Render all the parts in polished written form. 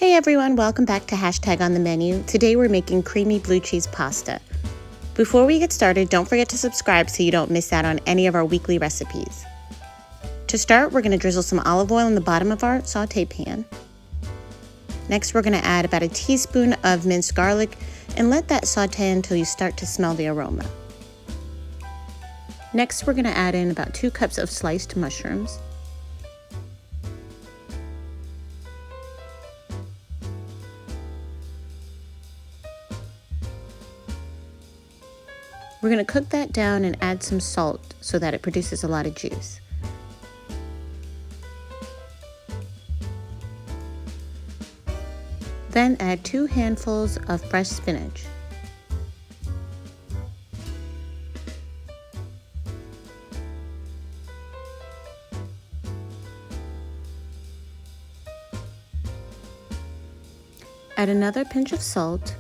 Hey everyone, welcome back to Hashtag on the Menu. Today we're making creamy blue cheese pasta. Before we get started, don't forget to subscribe so you don't miss out on any of our weekly recipes. To start, we're going to drizzle some olive oil in the bottom of our saute pan. Next, we're going to add about a teaspoon of minced garlic and let that saute until you start to smell the aroma. Next, we're going to add in about 2 cups of sliced mushrooms. We're going to cook that down and add some salt so that it produces a lot of juice. Then add 2 handfuls of fresh spinach. Add another pinch of salt,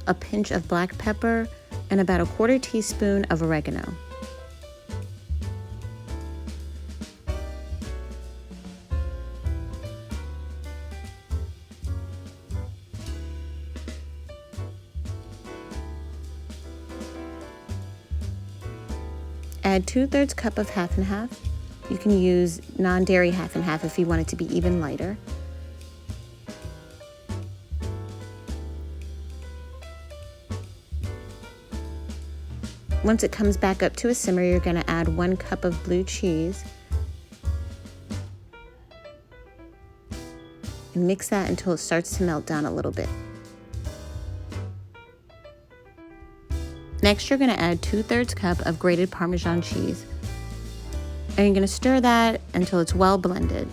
a pinch of black pepper, and about a 1/4 teaspoon of oregano. Add 2/3 cup of half and half. You can use non-dairy half and half if you want it to be even lighter. Once it comes back up to a simmer, you're going to add 1 cup of blue cheese and mix that until it starts to melt down a little bit. Next, you're going to add 2/3 cup of grated Parmesan cheese, and you're going to stir that until it's well blended.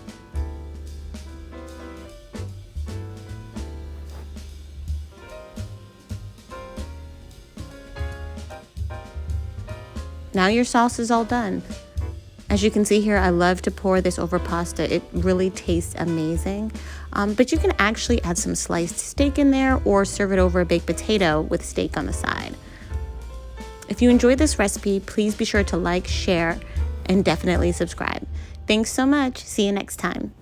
Now your sauce is all done. As you can see here, I love to pour this over pasta. It really tastes amazing. But you can actually add some sliced steak in there or serve it over a baked potato with steak on the side. If you enjoyed this recipe, please be sure to like, share, and definitely subscribe. Thanks so much. See you next time.